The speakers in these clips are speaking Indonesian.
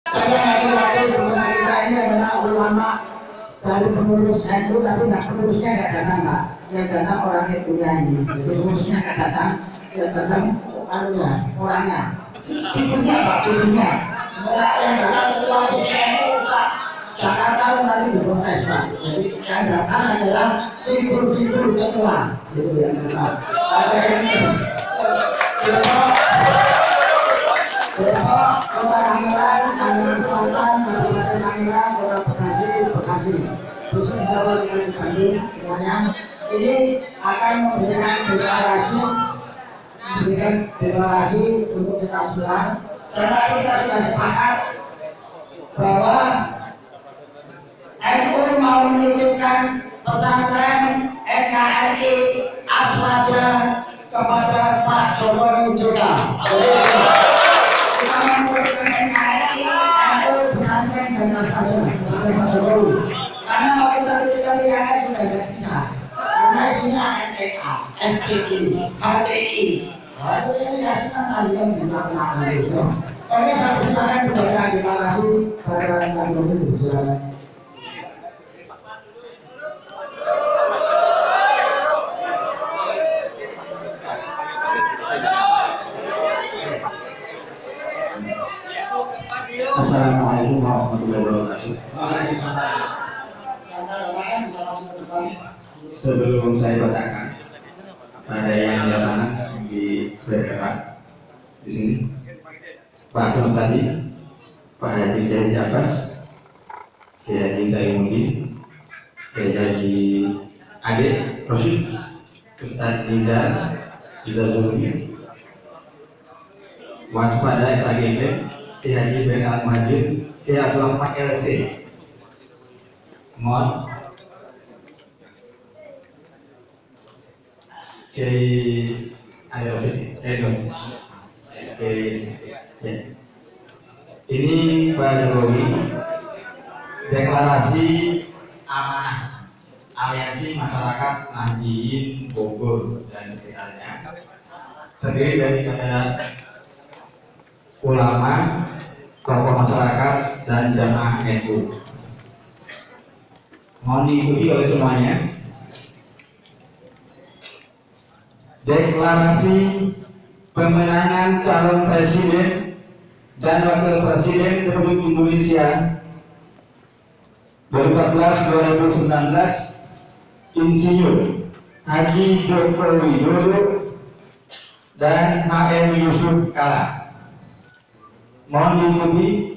Saya lagi-lagi teman kita ini adalah ulama dari pengurus NU, tapi pengurusnya nggak datang Pak. Yang datang orang NU-nya ini. Jadi pengurusnya nggak datang, yang datang anunya, orangnya. Figurnya Pak, figurnya. Mereka yang datang ketua NU Ustaz. Jakarta nanti diprotes Pak. Jadi yang datang adalah figur-figur ketua. Itu yang datang. Ada yang ini. Depok, Kota Tangerang, Tangerang Selatan, Kabupaten Tangerang, Kota Bekasi, khusus Jawa dengan di Bandung, semuanya ini akan memberikan deklarasi untuk kita semua, karena kita sudah sepakat bahwa NU mau menitipkan pesantren NKRI Aswaja kepada Pak Jokowi juga. Karena waktu tadi kita lihat juga tidak bisa, karena isinya MTA, FPI, HTI. Itu ini hasilnya talian di belakang itu. Oke, saya silakan membaca deklarasi pada kali ini. Silakan. Assalamualaikum warahmatullahi wabarakatuh. Sebelum saya bacakan, ada yang datang di sebelah di sini, Pak Semstadi, Pak Haji Jadi Jabas, Pak Haji Saimudi, Pak Haji Ade Rosyid, Ustadz Liza Zulfi, Waspada SAGP, Pak Haji Ben Al-Muhajir, Pak Abdul Rahman LC. Mohon ini Pak Jokowi deklarasi amanah Aliansi Masyarakat Nahdliyin Bogor dan sekitarnya, terdiri dari ulama, tokoh masyarakat dan jamaah NU. Mohon diikuti oleh semuanya. Deklarasi pemenangan calon presiden dan wakil presiden Republik Indonesia 2014-2019 Insinyur Haji Joko Widodo dan HM Yusuf Kala. Mohon diikuti.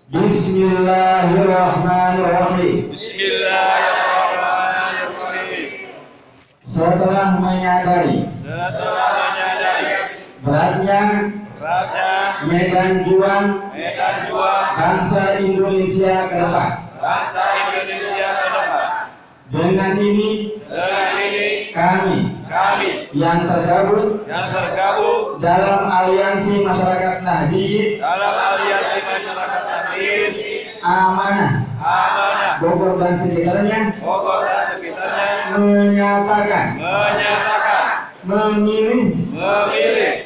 Bismillahirrahmanirrahim. Bismillahirrahmanirrahim. Setelah menyadari beratnya medan juang bangsa Indonesia ke depan, dengan ini kami yang tergabung dalam Aliansi Masyarakat Nahdliyin Amanah Bogor dan sekitarnya menyatakan memilih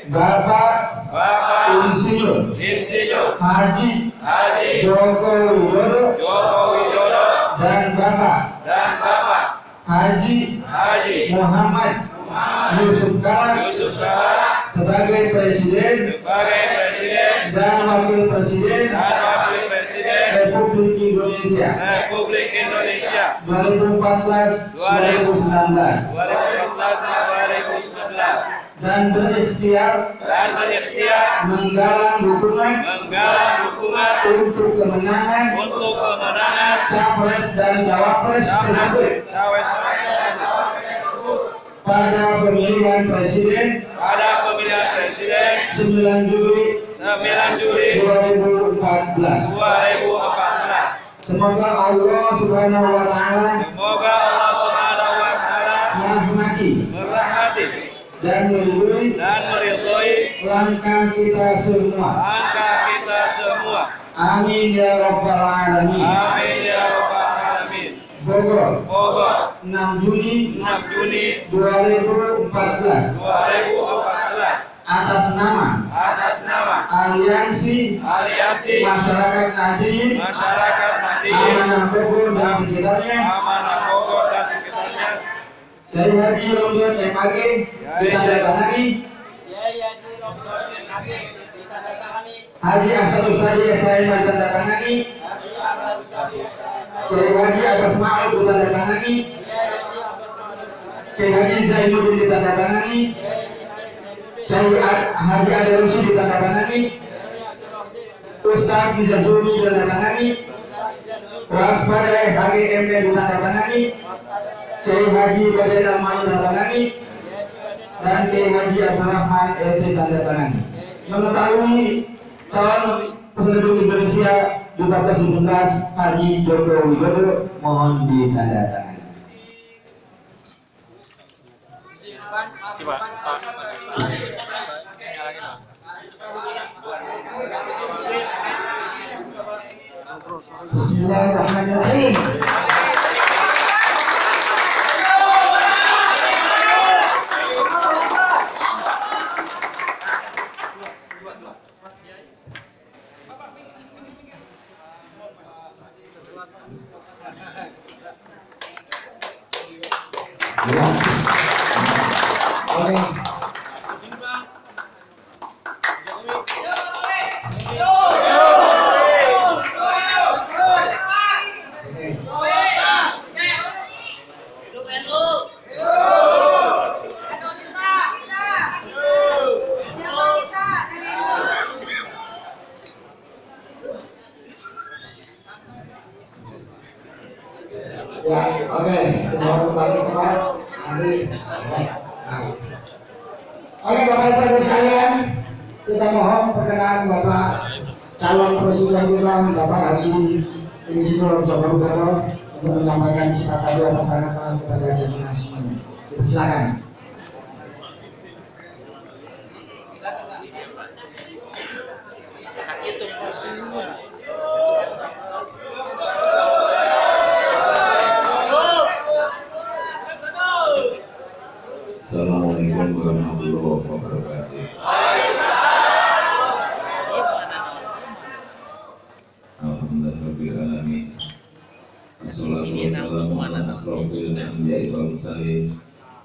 Bapak Insinyur Haji Joko Widodo dan Bapak Haji Muhammad Yusuf Kala sebagai presiden dan wakil presiden Republik Indonesia 2014-2019 dan berikhtiar menggalang dukungan untuk kemenangan capres dan cawapres tersebut pada pemilihan presiden 9 Juli 2014. Semoga Allah Subhanahu wa taala merahmati dan meridhoi langkah kita semua. Amin ya rabbal alamin. Bogor 6 Juni 2014. atas nama Aliansi Masyarakat Nahdien Amanah Bogor dan sekitarnya dari Haji Romdon MAG ditandatangani Haji Asad Ustadi SHM ditandatangani dari Haji Abbas Ma'ruf ditandatangani dari Haji Zainuddin ditandatangani dari Haji Adarusi ditandatangani Ustaz Mizazuni ditandatangani Waspada SHGM ditandatangani Kiai Haji Badai Rahman ditandatangani dan Kiai Haji Abdul Rahman LC ditandatangani. Mengetahui calon penduduk Indonesia 14 Haji Joko Widodo mohon ditandatangani. Bismillahirrahmanirrahim. Oke, Bapak Ibu sekalian, kita mohon perkenan Bapak calon presiden kita, Bapak Haji Insinyur Joko Widodo untuk menyampaikan kata doa kata-kata kepada jemaah semuanya. Silakan. Assalamualaikum warahmatullahi wabarakatuh. Alhamdulillahirobbilalamin. Wassalatu wassalamu ala asrofil anbiya'i wal mursalin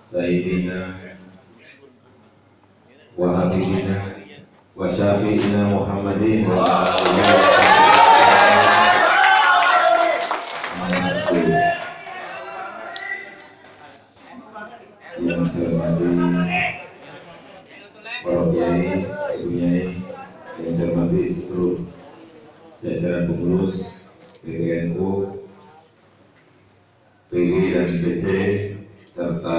sayyidina wa habibina wa syafi'ina Muhammadin wa alihi yang saya hormati para kiai, ibu nyai, yang saya hormati seluruh jajaran pengurus PGNU, PG dan PC serta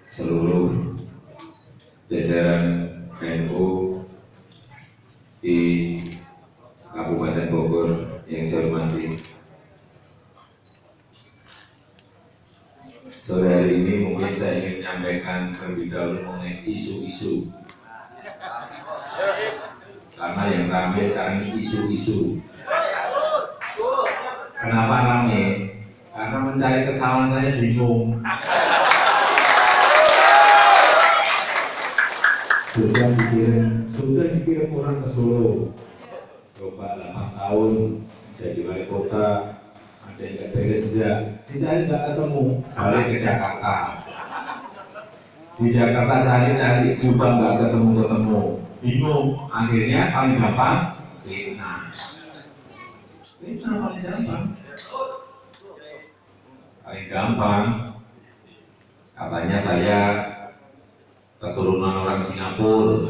seluruh jajaran NU di Kabupaten Bogor yang saya hormati. Sore hari ini mungkin saya ingin menyampaikan terlebih dahulu mengenai isu-isu, karena yang ramai sekarang ini isu-isu. Kenapa ramai? Karena mencari kesalahan saya bingung. Sudah dikirim orang ke Solo, coba 8 tahun jadi wali kota. Ada yang nggak beres juga, dicari nggak ketemu, balik ke Jakarta. Di Jakarta cari juga nggak ketemu, bingung. Akhirnya paling gampang fitnah paling gampang. Katanya saya keturunan orang Singapura.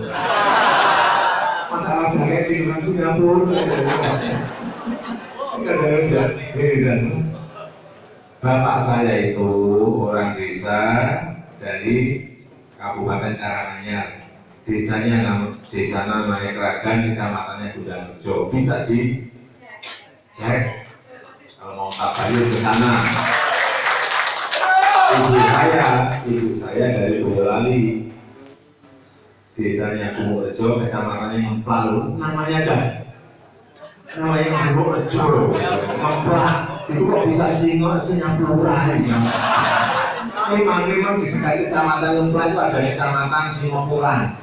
Masalah saya keturunan Singapura. Bapak saya itu orang desa dari Kabupaten Karanganyar. Desanya namanya Kragan, kecamatannya Gudanrejo. Bisa dicek kalau mau tabayun ke sana. Ibu saya dari Boyolali. Desanya Gudanrejo, kecamatannya Mempalu. Namanya Gudanrejo. Itu kok bisa Singapura ini? Memang di dekat kecamatan Lumpur itu ada kecamatan Singopuran.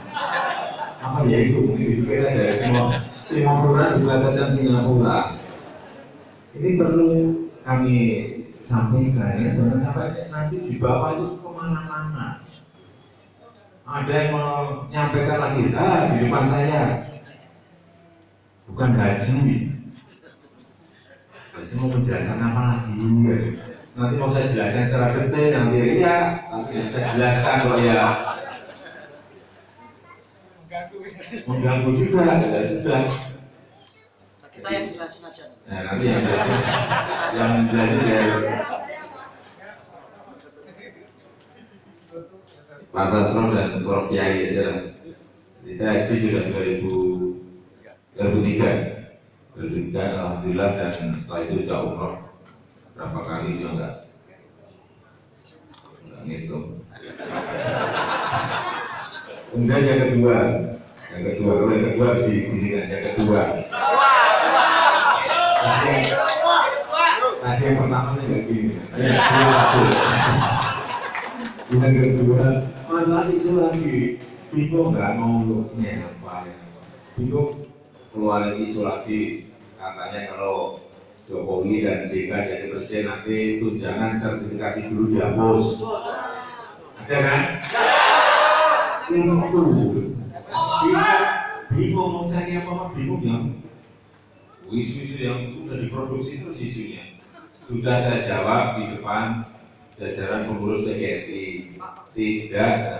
Apa ya itu? Mungkin dipikir saya dari Singopuran juga saja Singapura. Ini perlu kami sampaikan ya, jangan sampai nanti di bawah itu kemana-mana. Ada yang menyampaikan lagi, di depan saya bukan haji. Haji mau menjelaskan apa lagi? Nanti mau saya jelaskan secara detail, nanti ya, nanti saya jelaskan kok ya. Mengganggu juga, ya sudah. Kita yang jelasin aja. Nah, nanti yang jelasin ya. Pak Sasro dan Prof. Kiai aja lah. Jadi saya haji sudah 2003, alhamdulillah, dan setelah itu sudah umroh berapa kali juga enggak ngitung. Kemudian yang kedua, kalau yang kedua sih kunjungan yang kedua. Tadi yang pertama saya nggak gini. Yang kedua, masalah isu lagi. Bingung nggak mau looknya apa ya? Bingung keluar isu lagi. Katanya kalau Jokowi dan JK jadi presiden nanti tunjangan sertifikasi dulu dihapus. Ada kan? Itu bingung mau cari apa bingung yang isu-isu yang sudah diproduksi terus isunya. Sudah saya jawab di depan jajaran pengurus PGRI, tidak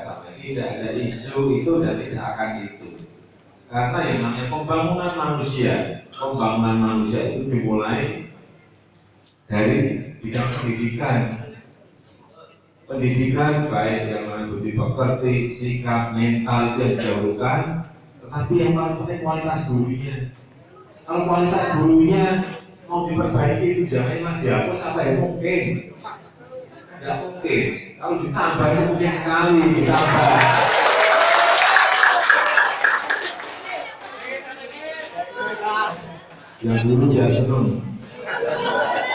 ada isu itu dan tidak akan itu. Karena yang namanya pembangunan manusia itu dimulai dari bidang pendidikan baik yang namanya budi pekerti, sikap, mental itu yang didahulukan, tetapi yang paling penting kualitas gurunya. Kalau kualitas gurunya mau diperbaiki itu jangan dihapus apa ya mungkin. Tidak mungkin. Kalau ditambah itu mungkin sekali ditambah. Yang dulu ya seneng.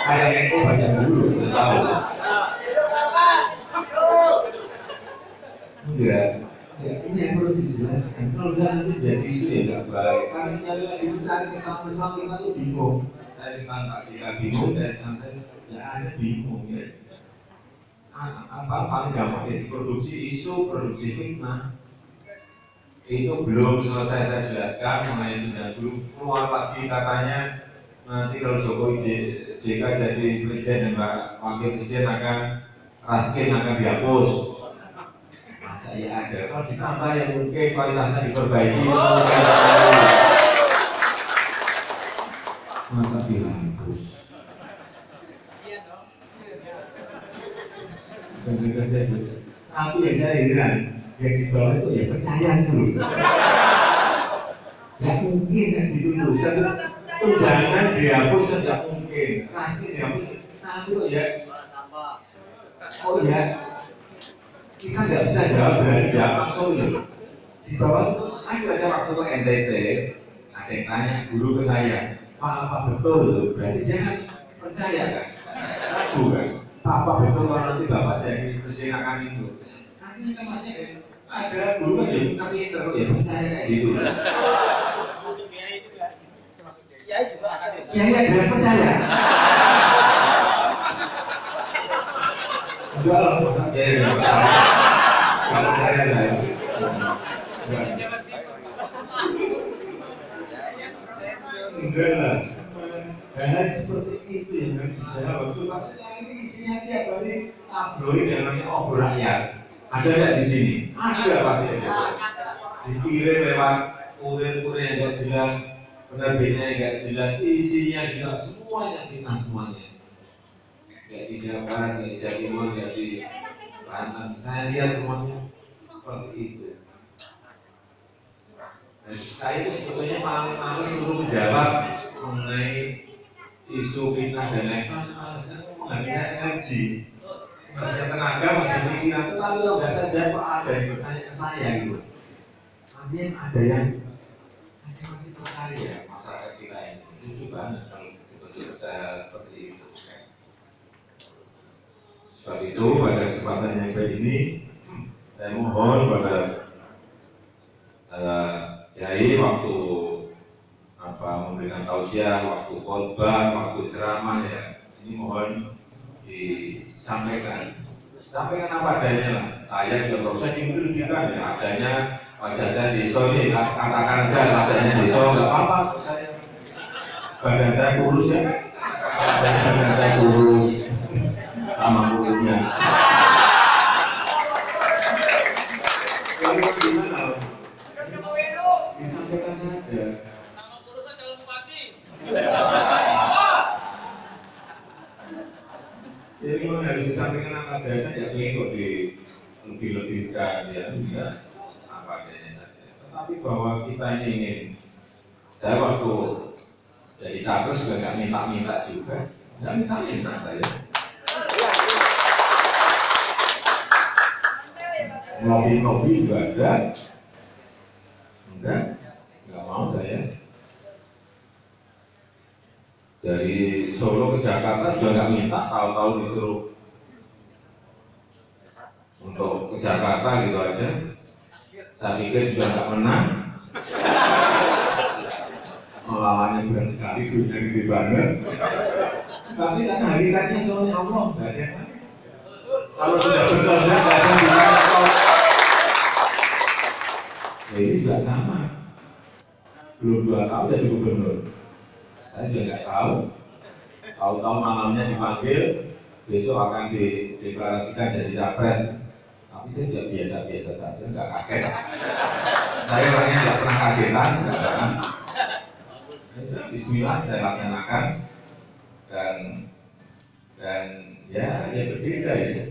Kayak Eko banyak dulu, tidak tahu. Enggak. Ya, ini yang perlu dijelaskan. Kalau nanti jadi isu ya nggak baik. Karena sekali lagi mencari kesan-kesan kita tuh bingung. Saya kesan Pak Sika bingung, dari kesan saya ya ada bingung ya. Apa paling gampang ya diproduksi isu, produksi fitnah. Itu belum selesai saya jelaskan mengenai tindak dulu keluar lagi katanya nanti kalau Jokowi JK jadi presiden dan Pak Wakil Presiden akan raskin akan dihapus. Masa ya ada, kalau ditambah yang mungkin kualitasnya diperbaiki masa dihapus. Tapi yang saya heran, yang di bawah itu ya percaya dulu. Tidak mungkin kan dituduh. Tunjangan dihapus tidak mungkin. Raskin dihapus, tapi kok ya. Oh ya, kita nggak bisa jawab dari jawab langsung. Di bawah ada saya waktu ke NTT, ada yang tanya guru ke saya, Pak apa betul? Berarti dia kan percaya kan? Ragu kan? Apa betul kalau nanti bapak jadi presiden akan itu? Artinya kan masih ada guru kan ya, tapi terus ya percaya kayak gitu. Kiai juga ada. Kiai ada percaya. Enggak lah, kalau saya lah. Enggak lah. Hal seperti itu yang harus dijawab. Maksudnya ini isinya tiap hari tabloid yang namanya obor rakyat. Ada nggak di sini? Ada pasti ada. Dikirim lewat kurir-kurir yang nggak jelas, penerbitnya yang nggak jelas, isinya juga semuanya kita semuanya. Nggak di Jawa Barat, nggak di Jawa Timur, nggak di Banten. Saya lihat semuanya seperti itu. Dan saya itu sebetulnya paling males untuk menjawab mengenai isu fitnah dan lain-lain. Menghabiskan energi, menghabiskan tenaga, menghabiskan pikiran. Tapi kalau nggak saja kok ada yang bertanya ke saya gitu. Nanti ada yang masih percaya masyarakat kita ini. Lucu banget kalau seperti itu. Sebab itu pada kesempatan yang baik ini saya mohon pada Kiai waktu memberikan tausiah, waktu khotbah, waktu ceramah ya, ini mohon disampaikan apa adanya lah. Saya juga nggak usah dimiliki-milikan ya, adanya wajah saya di show ini, katakan saja wajahnya di show, nggak apa-apa. Badan saya kurus ya, badan saya kurus, sama kurusnya. Lalu gimana? Disampaikan saja. Jadi memang harus disampaikan apa adanya saja, kok lebih-lebihkan ya bisa apa adanya saja. Tetapi bahwa kita ini ingin, saya waktu jadi capres juga nggak minta-minta juga, nggak minta-minta saya. Ngopi-ngopi juga ada, nggak mau saya. Dari Solo ke Jakarta juga nggak minta, tahu-tahu disuruh untuk ke Jakarta gitu aja. Saya pikir juga nggak menang. Melawannya bukan sekali, duitnya gede banget. Tapi kan hakikatnya soalnya Allah, nggak ada yang lain. Kalau sudah bekerja, nggak ada yang bisa tahu. Ya ini juga sama. Belum 2 tahun jadi gubernur. Saya juga nggak tahu. Tahu-tahu malamnya dipanggil, besok akan dideklarasikan jadi capres. Tapi saya juga biasa-biasa saja, nggak kaget. Saya orangnya nggak pernah kagetan. Bismillah saya laksanakan dan ya berbeda ya.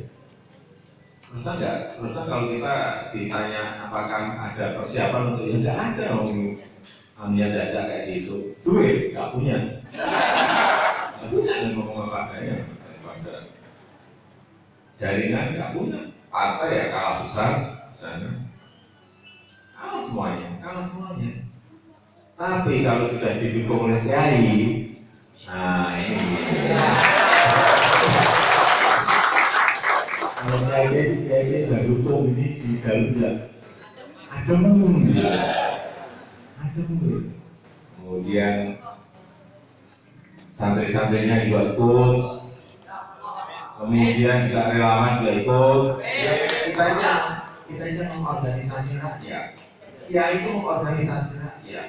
Terus kalau kita ditanya apakah ada persiapan untuk yang nggak ada, niat aja kayak gitu, duit nggak punya, yang ngomong apa adanya, jaringan nggak punya, partai ya kalah besar, sana kalah semuanya. Tapi kalau sudah didukung oleh kiai, nah ini. Kalau kiai sudah dukung ini di dalamnya, adem. Kemudian santri-santrinya juga ikut, kemudian juga relawan juga ikut. Kita ini mengorganisasi rakyat. Kiai itu mengorganisasi rakyat.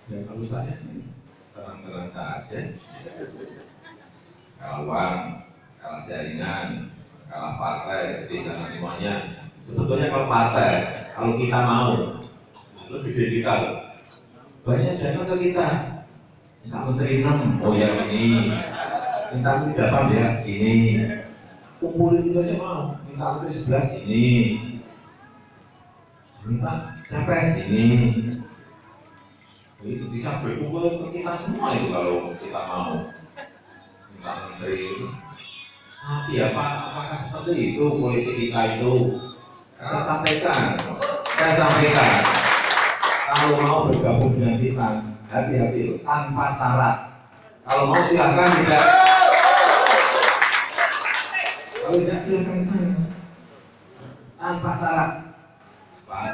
Ya kalau saya sih terang-terang saja, kalah jaringan, kalah partai, di sana semuanya. Sebetulnya kalau partai, kalau kita mau, itu gede kita loh. Banyak dana ke kita, minta menteri 6, oh ya ini, minta menteri 8 ya sini, kumpulin itu aja mau, minta menteri 11 ini, minta capres ini. Itu bisa berkumpul ke kita semua itu kalau kita mau minta menteri itu. Tapi apakah seperti itu politik kita itu? Saya sampaikan, kalau mau bergabung dengan kita, hati-hati tanpa syarat. Kalau mau silakan, tidak. Kalau tidak silakan sana, tanpa syarat. Pak,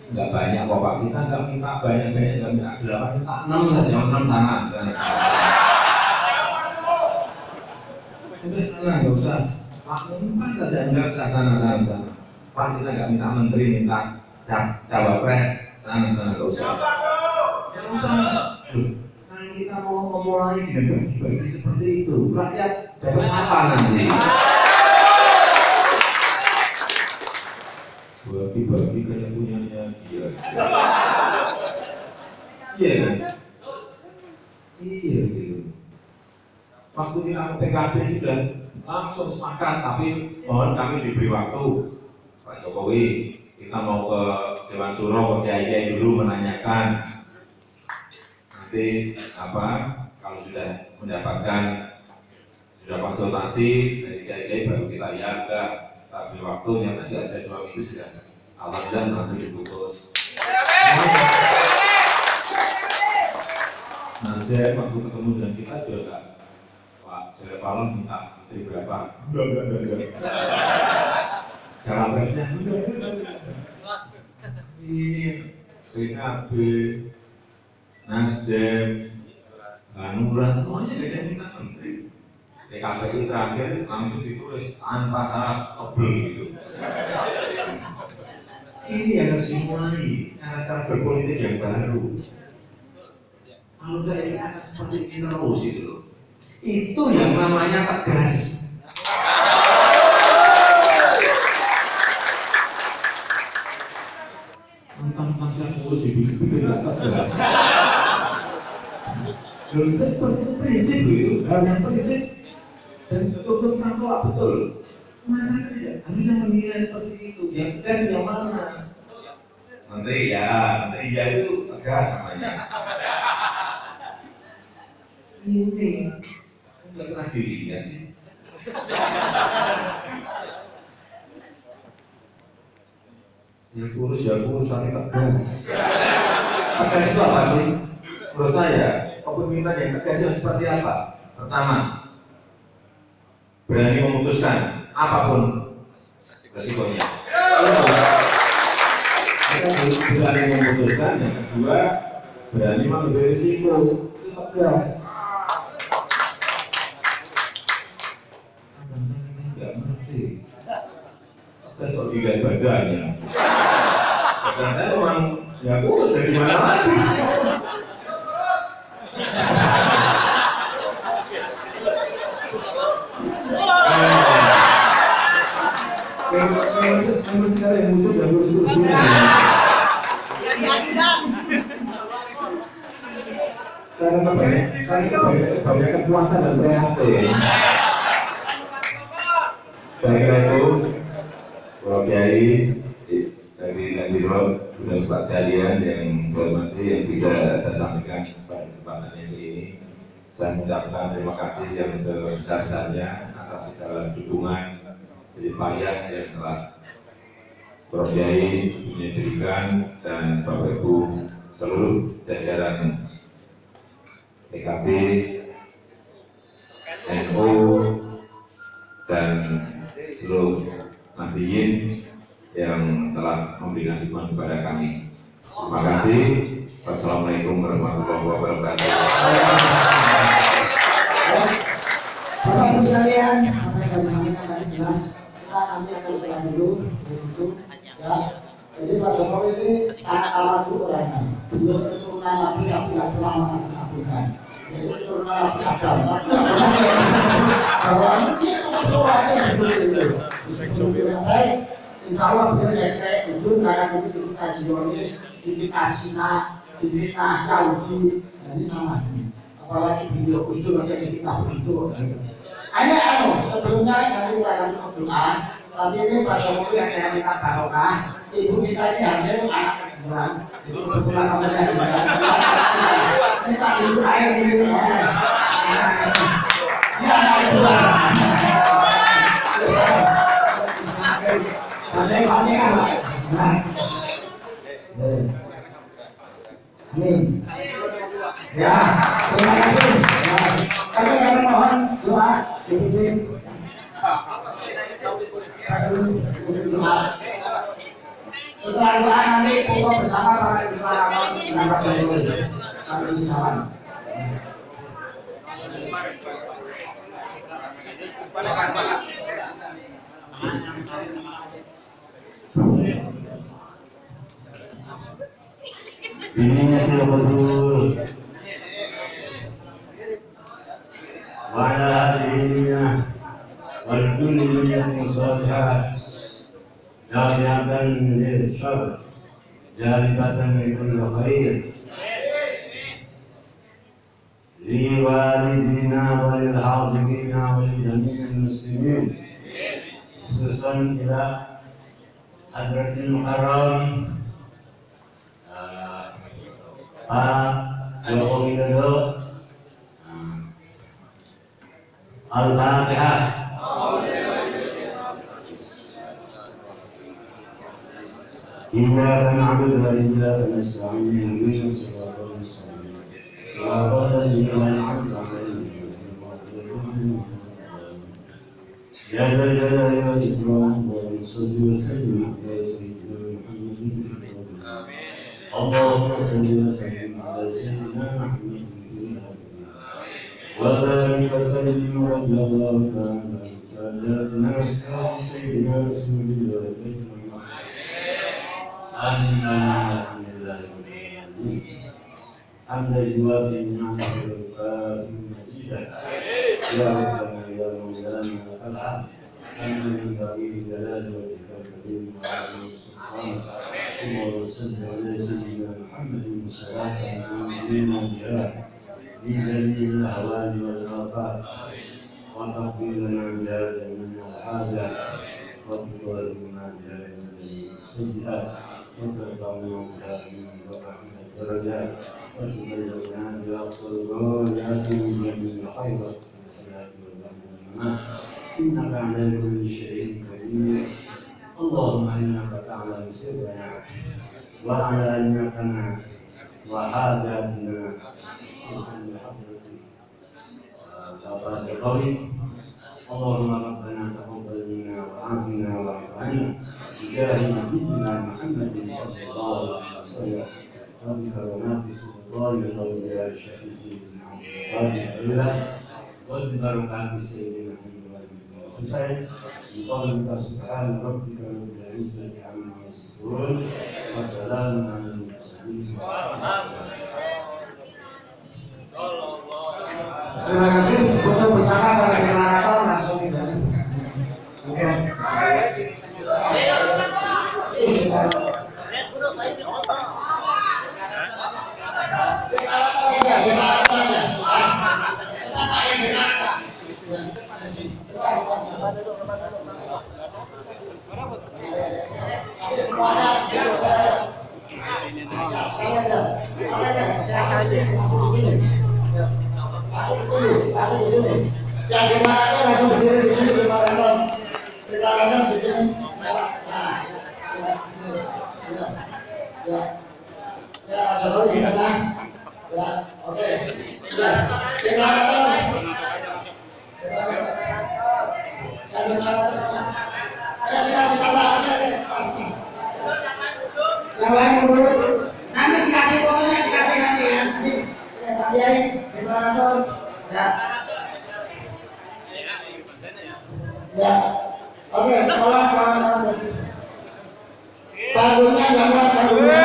enggak banyak kok Pak, kita enggak minta banyak-banyak, enggak minta 8, minta 6 saja, 6 sana. Udah sana, enggak usah. Pak, 4 saja, enggak ke sana. Pak, kita enggak minta menteri, minta cawapres, sana, enggak usah. Enggak usah. Nah, kita mau memulai dengan bagi-bagi seperti itu, rakyat dapat apa nanti? Bagi-bagi kayak punyanya dia. Iya kan? Iya gitu. Waktu kita PKB sudah langsung sepakat, tapi mohon kami diberi waktu. Pak Jokowi, kita mau ke Dewan Suro, ke Kiai dulu menanyakan. Nanti kalau sudah mendapatkan konsultasi dari Kiai baru kita enggak. Tapi waktunya nanti ada 2 minggu sudah Al-Azan langsung diputus. Nasdem waktu ketemu dengan kita juga enggak, Pak Surya Paloh minta menteri berapa? Enggak. Cawapresnya ini PKB, Nasdem, Hanura semuanya gak ada yang minta menteri. PKB terakhir langsung ditulis tanpa syarat tebel gitu. Ini yang harus dimulai cara-cara berpolitik yang baru. Kalau udah ini akan seperti ini terus itu, itu yang namanya tegas. Tentang saya urus dibikin nggak tegas. Dan seperti itu prinsip itu, hal yang prinsip dan betul-betul kita tolak betul. Masyarakat tidak hanya mengira seperti itu. Yang tegas yang mana? Menteri ya itu tegas namanya. Ini nggak pernah dilihat sih. Yang kurus tapi tegas. Tegas itu apa sih? Menurut saya, kepemimpinan yang tegas itu seperti apa? Pertama, berani memutuskan apapun resikonya. Berani memutuskan. Yang kedua, berani mengambil risiko. Itu tegas. Tidak mengerti. Tegas kok dilihat badannya. Dan saya memang ya kurus dari mana lagi. Memang sekali yang musuh dan kurus-kurus ini. Karena banyak kepuasan dan prihatin. Saya kira itu, Prof. Kiai dari Rob dan Pak sekalian yang saya hormati yang bisa saya sampaikan pada kesempatan ini. Saya mengucapkan terima kasih yang sebesar-besarnya atas segala dukungan jerih payah yang telah Prof. Kiai berikan dan Bapak Ibu seluruh jajaran PKB, NU dan seluruh Nahdliyin yang telah memberikan dukungan kepada kami. Terima kasih. Wassalamualaikum warahmatullahi wabarakatuh. Bapak Ibu sekalian, apa yang kami sampaikan tadi jelas. Kita nanti akan buka dulu untuk ya. Jadi Pak Jokowi ini sangat alatu orangnya. Beliau keturunan Nabi tapi tidak pernah mengabulkan. Jadi keturunan Nabi Adam. Tapi tidak pernah bahwa ini soalnya betul. Baik, insya Allah beliau saya kira itu karena dulu kita Zionis, kita Cina, kita Yahudi, ini sama. Apalagi beliau usul saja kita begitu. Hanya sebelumnya nanti kita akan berdoa. Tapi ini Pak Jokowi ada yang minta barokah. Ibu kita ini hamil anak kedua. Jadi kebetulan namanya dua. Minta ibu air ini. Dia anak kedua. Saya pakai kan, Pak. Amin. Ya, terima kasih. Kami mohon doa dipimpin. Setelah doa nanti foto bersama para jemaah dan Pak Jokowi. Kami salam. Ini betul. Wala adilnya, walkulli yang sosial, jamiatan lirsyar, jalibatan likul khair, liwalidina walilhadimina walijami'il muslimin, khususan ila hadratil mukarram Pak Joko Widodo. Al-Fatihah. Iyyaka na'budu wa iyyaka nasta'in ihdinas siratal mustaqim صراط الذين أنعمت عليهم يا ذا الجلال والإكرام اللهم صل وسلم على سيدنا محمد اللهم صل وسلم على سيدنا محمد وبارك وسلم رضي الله تعالى عن ساداتنا وأصحاب سيدنا رسول الله آمين الحمد لله رب العالمين حمدا يوافي نعمه ويكافئ مزيدا يا ربنا يا مولانا لك الحمد حمدا ينبغي لجلال وجهك الكريم وعظيم سبحانك اللهم صل على سيدنا محمد صلاه تؤمنون بها في جميع الاحوال والافات وتقبلنا بها جميع الحاجات وتطهرنا بها من السيئات وترفعنا بها من رفعنا الدرجات وتبلغنا بأقصى الغايات من جميع الخيرات والحياة والممات إنك على كل شيء قدير اللهم إنك تعلم سرنا وعلانيتنا وحاجاتنا خصوصا بحضرتك وأبعاد قولك اللهم ربنا تقبل منا وعافنا واعف عنا بجاه نبينا محمد صلى الله عليه وسلم وبكرامات سلطان الاولياء الشهيدين من عبد الله وببركات سيدنا محمد وحسين بقولك سبحان ربك رب العزه عما يصفون وسلام على المرسلين. Terima kasih untuk bersama para generator langsung diganti. Oke. Aku di sini. Yang generator langsung berdiri di sini, generator di sini. Ya, langsung di tengah. Ya, oke. Ya, generator. Yang lain dulu. Nanti dikasih fotonya, dikasih nanti ya. Nanti Pak Kiai, generator. Ya. Ya. Oke, tolong kawan-kawan. Panggungnya gambar panggungnya.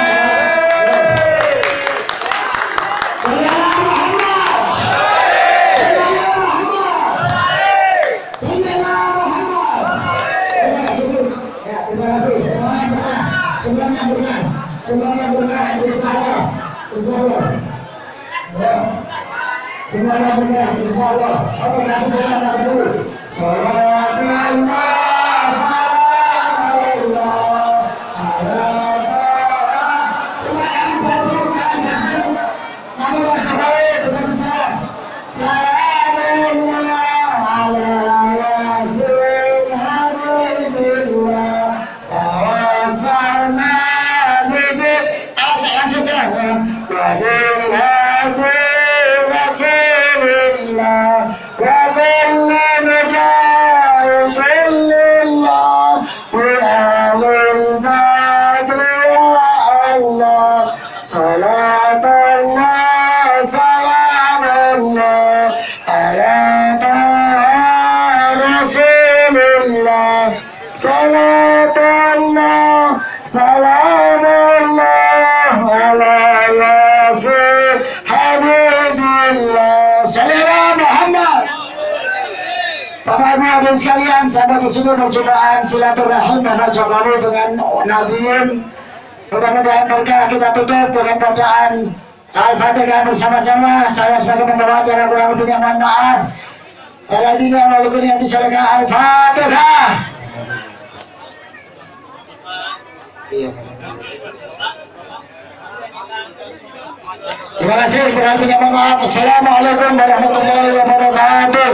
Semuanya berkah, insyaallah. Semuanya berkah, insyaallah. Oke, kasih jalan dulu. Salawatullah, sekalian, sampai di sini perjumpaan silaturahim Bapak Jokowi dengan Nadim. Mudah-mudahan berkah. Kita tutup dengan bacaan Al-Fatihah bersama-sama. Saya sebagai pembawa acara kurang lebihnya mohon maaf. Al-Fatihah walaupun yang disoalkan Al-Fatihah. Terima kasih. Kurang lebihnya mohon maaf. Assalamualaikum warahmatullahi wabarakatuh.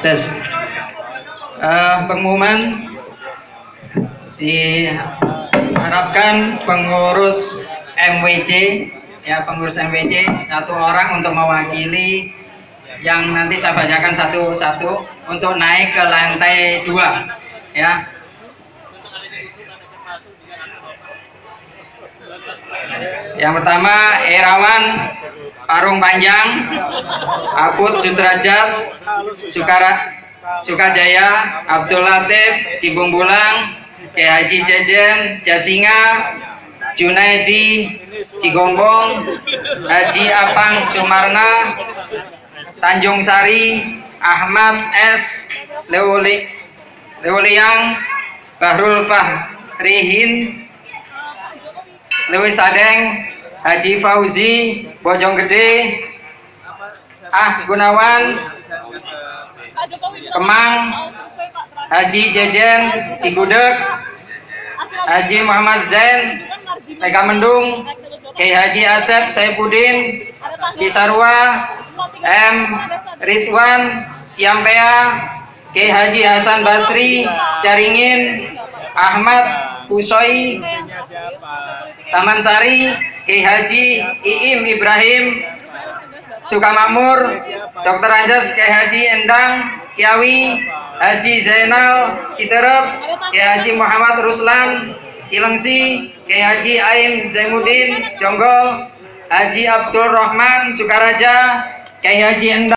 Tes. Pengumuman diharapkan pengurus MWC, ya pengurus MWC satu orang untuk mewakili yang nanti saya bacakan satu-satu untuk naik ke lantai 2, ya. Yang pertama Erawan Parung Panjang, Aput Sudrajat, Sukajaya, Abdul Latif Cibung Bulang, Kiai Haji Jejen Jasinga, Junaidi Cigombong, Haji Apang Sumarna, Tanjung Sari, Ahmad S. Leuliang, Bahrul Fahrihin, Lewis Sadeng, Haji Fauzi Bojonggede, Gunawan Kemang, Haji Jejen Cigudeg, Haji Muhammad Zain Megamendung, Kiai Haji Asep Saifuddin Cisarua, M. Ridwan Ciampea, Kiai Haji Hasan Basri Caringin, Ahmad Kusoi Taman Sari, Kiai Haji Iim Ibrahim Sukamakmur, Dr. Anjas Kiai Haji Endang Ciawi, Haji Zainal Citerep, Kiai Haji Muhammad Ruslan Cilengsi, Kiai Haji Aim Zainuddin Jonggol, Haji Abdul Rahman Sukaraja, Kiai Haji Endang